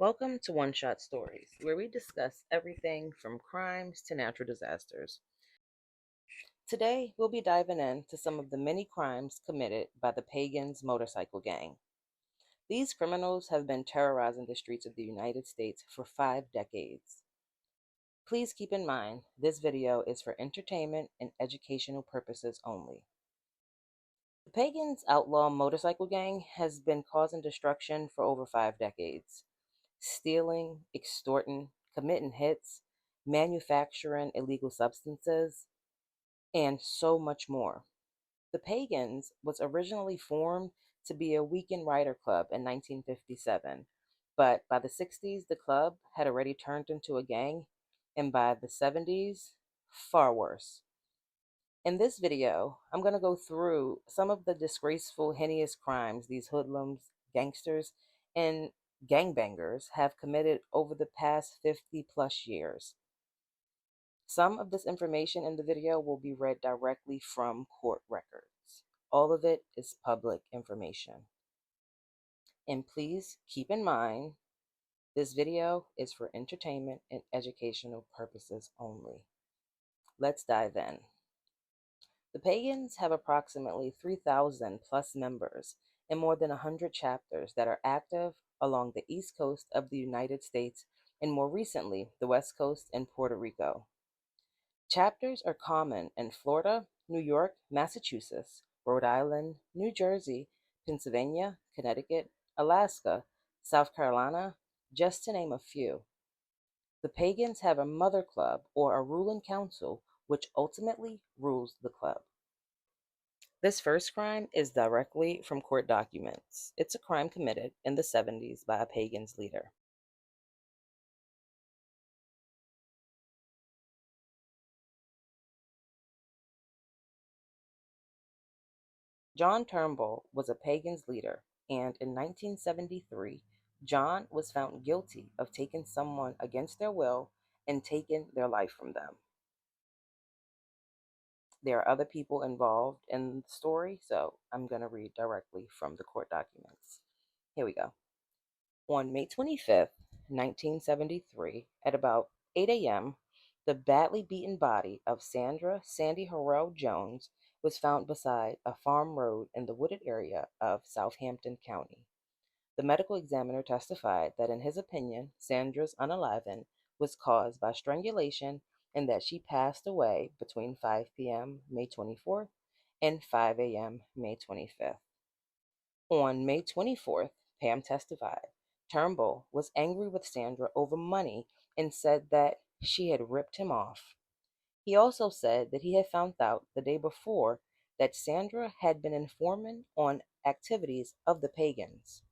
Welcome to One Shot Stories, where we discuss everything from crimes to natural disasters. Today, we'll be diving into some of the many crimes committed by the Pagans Motorcycle Gang. These criminals have been terrorizing the streets of the United States for 5 decades. Please keep in mind, this video is for entertainment and educational purposes only. The Pagans Outlaw Motorcycle Gang has been causing destruction for over 5 decades. Stealing, extorting, committing hits, manufacturing illegal substances, and so much more. The Pagans was originally formed to be a weekend rider club in 1957, but by the 60s, the club had already turned into a gang, and by the 70s, far worse. In this video, I'm going to go through some of the disgraceful, heinous crimes these hoodlums, gangsters, and gangbangers have committed over the past 50 plus years. Some of this information in the video will be read directly from court records. All of it is public information. And please keep in mind, this video is for entertainment and educational purposes only. Let's dive in. The Pagans have approximately 3,000 plus members and more than 100 chapters that are active along the east coast of the United States and more recently, the west coast and Puerto Rico. Chapters are common in Florida, New York, Massachusetts, Rhode Island, New Jersey, Pennsylvania, Connecticut, Alaska, South Carolina, just to name a few. The Pagans have a mother club or a ruling council which ultimately rules the club. This first crime is directly from court documents. It's a crime committed in the 70s by a Pagans leader. John Turnbull was a Pagans leader, and in 1973, John was found guilty of taking someone against their will and taking their life from them. There are other people involved in the story, so I'm going to read directly from the court documents. Here we go. On May 25th, 1973, at about 8 a.m., the badly beaten body of Sandra Sandy Harrell Jones was found beside a farm road in the wooded area of Southampton County. The medical examiner testified that, in his opinion, Sandra's unaliving was caused by strangulation and that she passed away between 5 p.m. May 24th and 5 a.m. May 25th. On May 24th, Pam testified. Turnbull was angry with Sandra over money and said that she had ripped him off. He also said that he had found out the day before that Sandra had been informing on activities of the Pagans.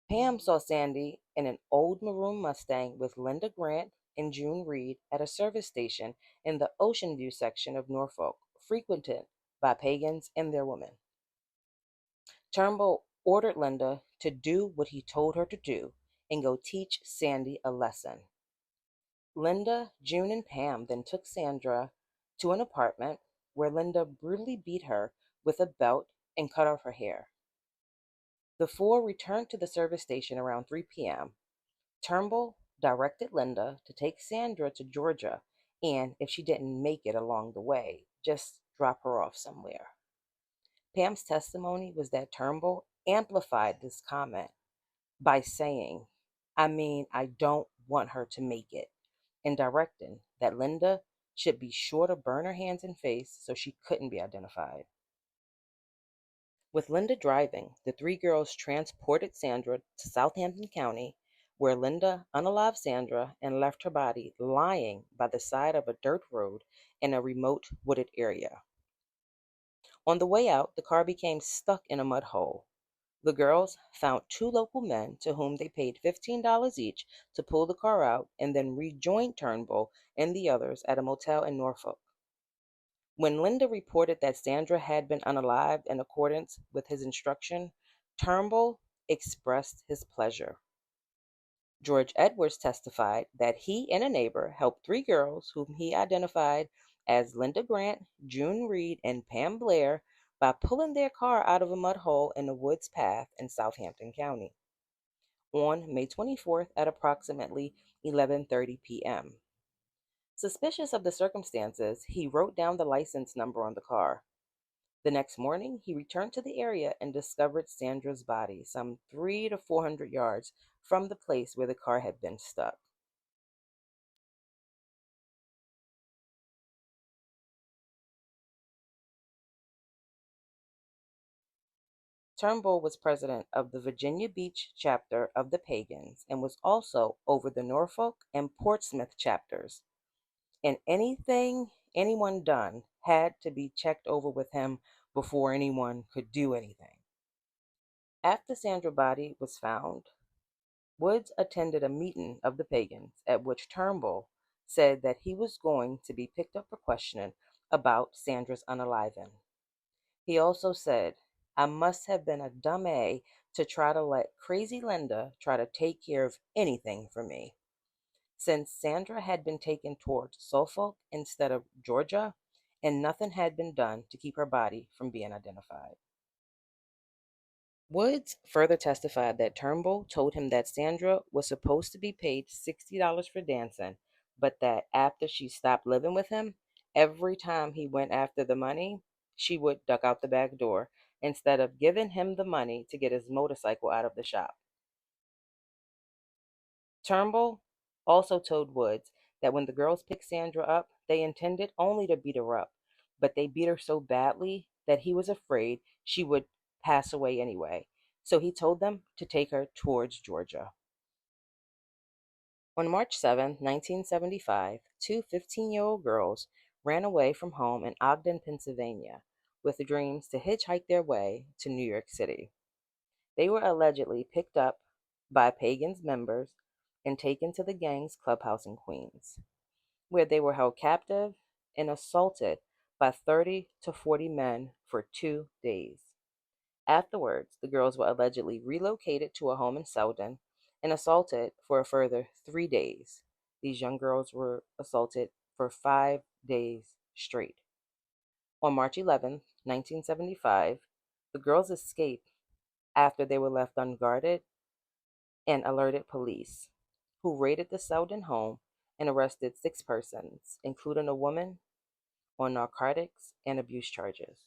Pam saw Sandy in an old maroon Mustang with Linda Grant and June Reed at a service station in the Ocean View section of Norfolk, frequented by Pagans and their women. Turnbull ordered Linda to do what he told her to do and go teach Sandy a lesson. Linda, June, and Pam then took Sandra to an apartment where Linda brutally beat her with a belt and cut off her hair. The four returned to the service station around 3 p.m. Turnbull directed Linda to take Sandra to Georgia and, if she didn't make it along the way, just drop her off somewhere. Pam's testimony was that Turnbull amplified this comment by saying, I don't want her to make it, and directing that Linda should be sure to burn her hands and face so she couldn't be identified. With Linda driving, the three girls transported Sandra to Southampton County, where Linda unalived Sandra and left her body lying by the side of a dirt road in a remote wooded area. On the way out, the car became stuck in a mud hole. The girls found two local men to whom they paid $15 each to pull the car out and then rejoined Turnbull and the others at a motel in Norfolk. When Linda reported that Sandra had been unalived in accordance with his instruction, Turnbull expressed his pleasure. George Edwards testified that he and a neighbor helped three girls whom he identified as Linda Grant, June Reed, and Pam Blair by pulling their car out of a mud hole in the woods path in Southampton County. on May 24th at approximately 11:30 p.m. Suspicious of the circumstances, he wrote down the license number on the car. The next morning, he returned to the area and discovered Sandra's body some 300 to 400 yards from the place where the car had been stuck. Turnbull was president of the Virginia Beach chapter of the Pagans and was also over the Norfolk and Portsmouth chapters. And anything anyone done had to be checked over with him before anyone could do anything. After Sandra's body was found, Woods attended a meeting of the Pagans at which Turnbull said that he was going to be picked up for questioning about Sandra's unaliving. He also said, I must have been a dumb A to try to let crazy Linda try to take care of anything for me. Since Sandra had been taken towards Suffolk instead of Georgia, and nothing had been done to keep her body from being identified. Woods further testified that Turnbull told him that Sandra was supposed to be paid $60 for dancing, but that after she stopped living with him, every time he went after the money, she would duck out the back door instead of giving him the money to get his motorcycle out of the shop. Turnbull also told Woods that when the girls picked Sandra up, they intended only to beat her up, but they beat her so badly that he was afraid she would pass away anyway. So he told them to take her towards Georgia. On March 7, 1975, two 15-year-old girls ran away from home in Ogden, Pennsylvania, with dreams to hitchhike their way to New York City. They were allegedly picked up by Pagans members and taken to the gang's clubhouse in Queens, where they were held captive and assaulted by 30 to 40 men for 2 days. Afterwards, the girls were allegedly relocated to a home in Selden and assaulted for a further 3 days. These young girls were assaulted for 5 days straight. On March 11, 1975, the girls escaped after they were left unguarded and alerted police, who raided the Selden home and arrested 6 persons, including a woman, on narcotics and abuse charges.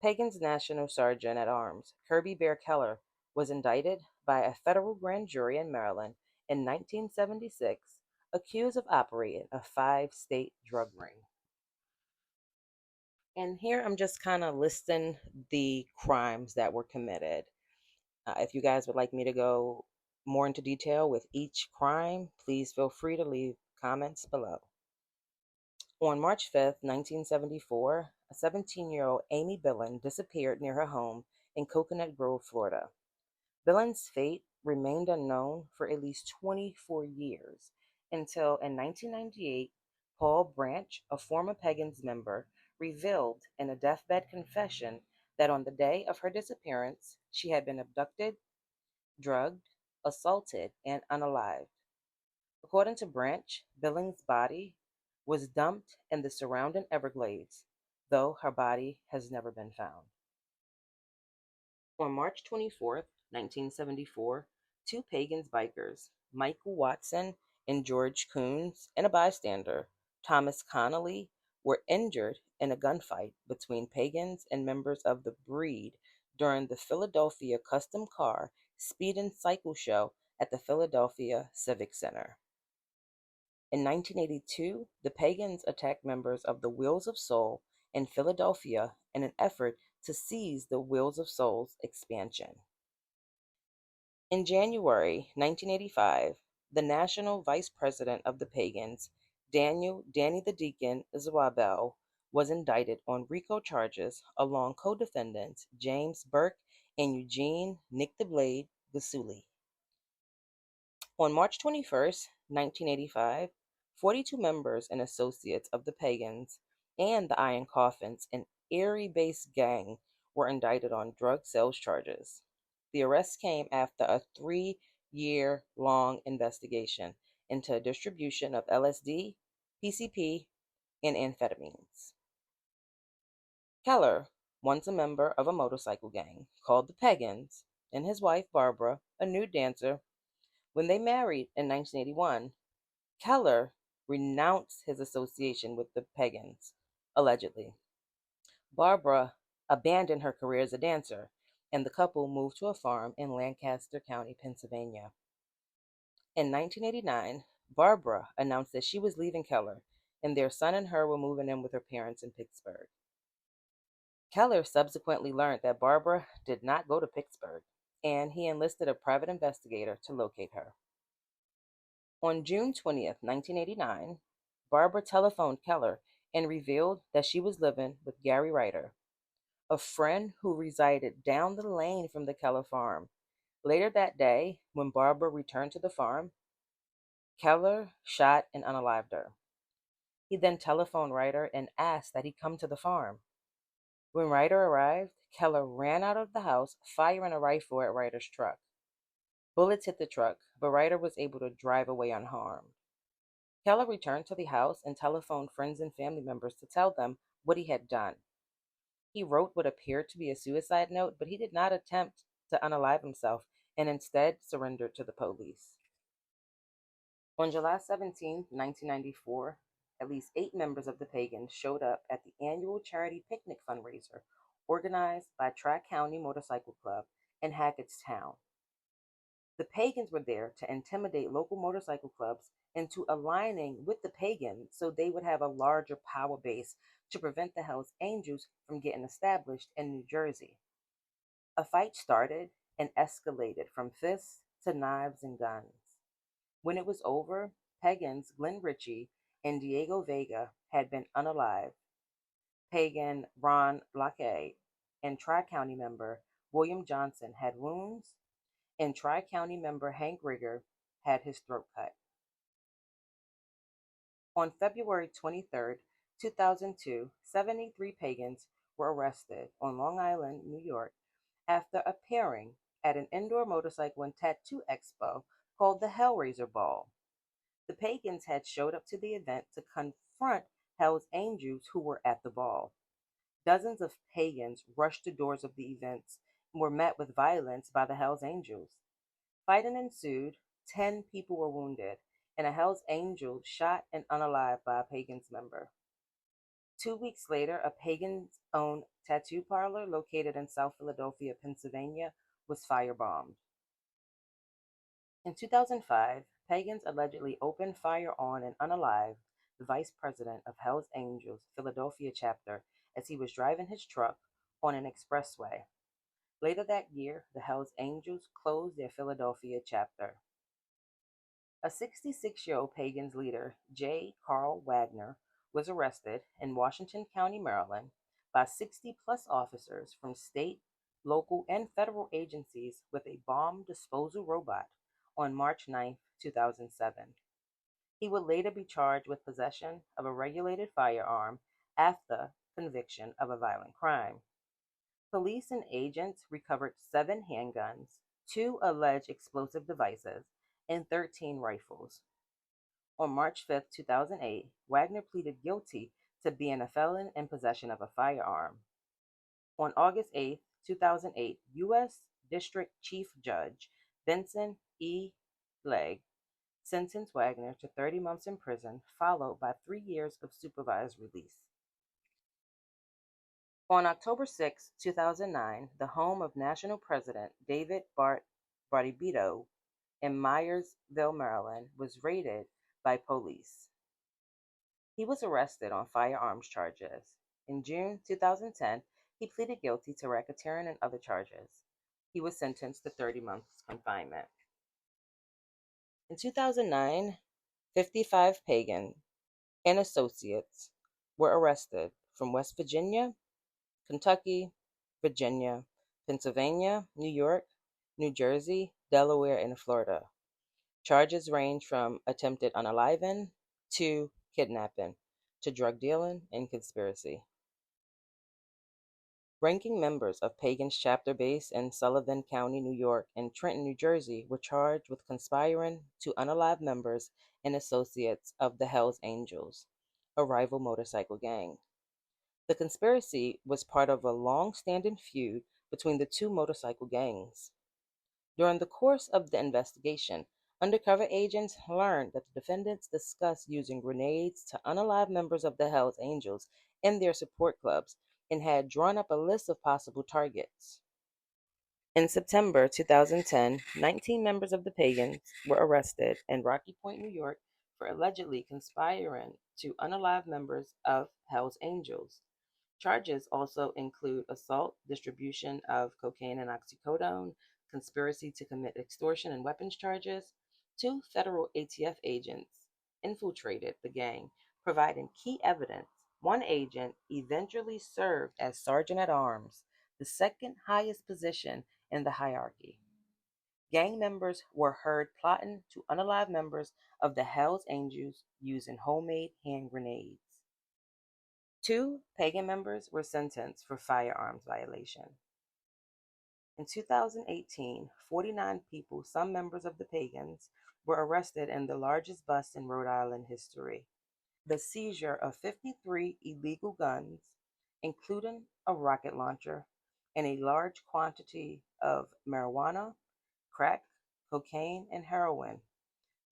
Pagan's National Sergeant at Arms, Kirby Bear Keller, was indicted by a federal grand jury in Maryland in 1976, accused of operating a 5-state drug ring. And here I'm just kind of listing the crimes that were committed. If you guys would like me to go more into detail with each crime, please feel free to leave comments below. On March 5th, 1974, a 17-year-old Amy Billen disappeared near her home in Coconut Grove, Florida. Billen's fate remained unknown for at least 24 years until in 1998, Paul Branch, a former Pagans member, revealed in a deathbed confession that on the day of her disappearance, she had been abducted, drugged, assaulted, and unalived. According to Branch, Billings' body was dumped in the surrounding Everglades, though her body has never been found. On March 24th, 1974, two Pagans bikers, Michael Watson and George Coons, and a bystander, Thomas Connolly, were injured in a gunfight between Pagans and members of the breed during the Philadelphia Custom Car Speed and Cycle Show at the Philadelphia Civic Center. In 1982, the Pagans attacked members of the Wheels of Soul in Philadelphia in an effort to seize the Wheels of Soul's expansion. In January 1985, the national vice president of the Pagans, Danny the Deacon Zwabel, was indicted on RICO charges along co-defendants James Burke and Eugene Nick the Blade Gasuli. On March 21st, 1985, 42 members and associates of the Pagans and the Iron Coffins, an Erie-based gang, were indicted on drug sales charges. The arrest came after a 3-year-long investigation into distribution of LSD, PCP, and amphetamines. Keller, once a member of a motorcycle gang called the Pagans, and his wife, Barbara, a nude dancer. When they married in 1981, Keller renounced his association with the Pagans, allegedly. Barbara abandoned her career as a dancer, and the couple moved to a farm in Lancaster County, Pennsylvania. In 1989, Barbara announced that she was leaving Keller, and their son and her were moving in with her parents in Pittsburgh. Keller subsequently learned that Barbara did not go to Pittsburgh, and he enlisted a private investigator to locate her. On June 20th, 1989, Barbara telephoned Keller and revealed that she was living with Gary Ryder, a friend who resided down the lane from the Keller farm. Later that day, when Barbara returned to the farm, Keller shot and unalived her. He then telephoned Ryder and asked that he come to the farm. When Ryder arrived, Keller ran out of the house, firing a rifle at Ryder's truck. Bullets hit the truck, but Ryder was able to drive away unharmed. Keller returned to the house and telephoned friends and family members to tell them what he had done. He wrote what appeared to be a suicide note, but he did not attempt to unalive himself and instead surrendered to the police. On July 17, 1994, at least 8 members of the Pagans showed up at the annual charity picnic fundraiser organized by Tri-County Motorcycle Club in Hackettstown. The Pagans were there to intimidate local motorcycle clubs into aligning with the Pagans so they would have a larger power base to prevent the Hells Angels from getting established in New Jersey. A fight started and escalated from fists to knives and guns. When it was over, Pagans Glenn Ritchie and Diego Vega had been unalived. Pagan Ron Lacay and Tri-County member William Johnson had wounds, and Tri-County member Hank Rigger had his throat cut. On February 23, 2002, 73 Pagans were arrested on Long Island, New York, after appearing at an indoor motorcycle and tattoo expo called the Hellraiser Ball. The Pagans had showed up to the event to confront Hell's Angels who were at the ball. Dozens of Pagans rushed the doors of the events and were met with violence by the Hell's Angels. Fighting ensued, 10 people were wounded, and a Hell's Angel shot and unalived by a Pagans member. 2 weeks later, a Pagans-owned tattoo parlor located in South Philadelphia, Pennsylvania, was firebombed. In 2005, Pagans allegedly opened fire on and unalived the vice president of Hells Angels Philadelphia chapter as he was driving his truck on an expressway. Later that year, the Hells Angels closed their Philadelphia chapter. A 66-year-old Pagans leader, J. Carl Wagner, was arrested in Washington County, Maryland, by 60-plus officers from state, local, and federal agencies with a bomb disposal robot on March 9, 2007. He would later be charged with possession of a regulated firearm after conviction of a violent crime. Police and agents recovered 7 handguns, 2 alleged explosive devices, and 13 rifles. On March 5, 2008, Wagner pleaded guilty to being a felon in possession of a firearm. On August 8, 2008, U.S. District Chief Judge Vincent E. Legg sentenced Wagner to 30 months in prison, followed by 3 years of supervised release. On October 6, 2009, the home of National President David Bartibito in Myersville, Maryland, was raided by police. He was arrested on firearms charges. In June 2010, he pleaded guilty to racketeering and other charges. He was sentenced to 30 months confinement. In 2009, 55 Pagan and associates were arrested from West Virginia, Kentucky, Virginia, Pennsylvania, New York, New Jersey, Delaware, and Florida. Charges range from attempted unaliving to kidnapping to drug dealing and conspiracy. Ranking members of Pagan's chapter based in Sullivan County, New York, and Trenton, New Jersey were charged with conspiring to unalive members and associates of the Hells Angels, a rival motorcycle gang. The conspiracy was part of a long-standing feud between the two motorcycle gangs. During the course of the investigation, undercover agents learned that the defendants discussed using grenades to unalive members of the Hells Angels and their support clubs and had drawn up a list of possible targets. In September 2010, 19 members of the Pagans were arrested in Rocky Point, New York, for allegedly conspiring to unalive members of Hells Angels. Charges also include assault, distribution of cocaine and oxycodone, conspiracy to commit extortion and weapons charges. Two federal ATF agents infiltrated the gang, providing key evidence. One agent eventually served as sergeant at arms, the second highest position in the hierarchy. Gang members were heard plotting to unalive members of the Hells Angels using homemade hand grenades. Two pagan members were sentenced for firearms violation. In 2018, 49 people, some members of the Pagans, were arrested in the largest bust in Rhode Island history. The seizure of 53 illegal guns, including a rocket launcher, and a large quantity of marijuana, crack, cocaine, and heroin.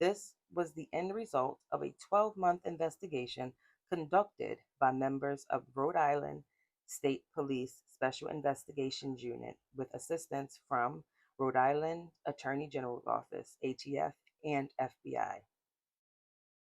This was the end result of a 12-month investigation conducted by members of Rhode Island State Police Special Investigations Unit with assistance from Rhode Island Attorney General's Office, ATF, and FBI.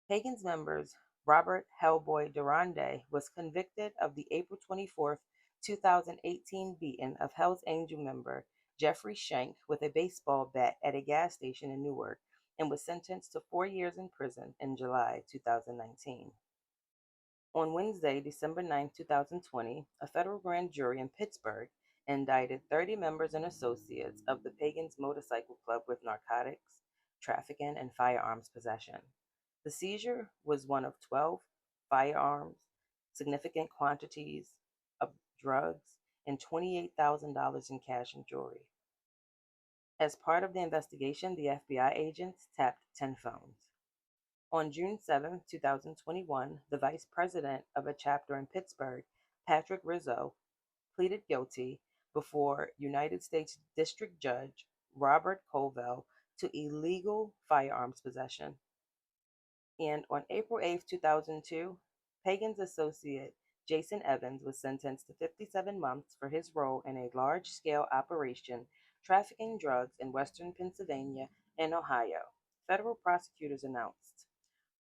Pagans members Robert Hellboy Durande was convicted of the April 24, 2018 beating of Hells Angel member Jeffrey Shank with a baseball bat at a gas station in Newark and was sentenced to 4 years in prison in July 2019. On Wednesday, December 9, 2020, a federal grand jury in Pittsburgh indicted 30 members and associates of the Pagans Motorcycle Club with narcotics, trafficking, and firearms possession. The seizure was one of 12 firearms, significant quantities of drugs, and $28,000 in cash and jewelry. As part of the investigation, the FBI agents tapped 10 phones. On June 7, 2021, the vice president of a chapter in Pittsburgh, Patrick Rizzo, pleaded guilty before United States District Judge Robert Colville to illegal firearms possession. And on April 8, 2002, Pagans associate Jason Evans was sentenced to 57 months for his role in a large-scale operation trafficking drugs in western Pennsylvania and Ohio, federal prosecutors announced.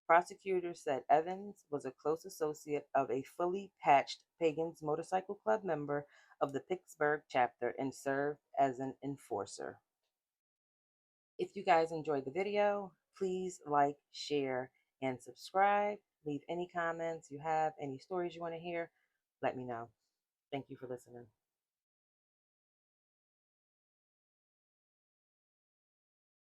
Prosecutors said Evans was a close associate of a fully patched Pagans Motorcycle Club member of the Pittsburgh chapter and served as an enforcer. If you guys enjoyed the video, please like, share, and subscribe. Leave any comments you have, any stories you want to hear. Let me know. Thank you for listening.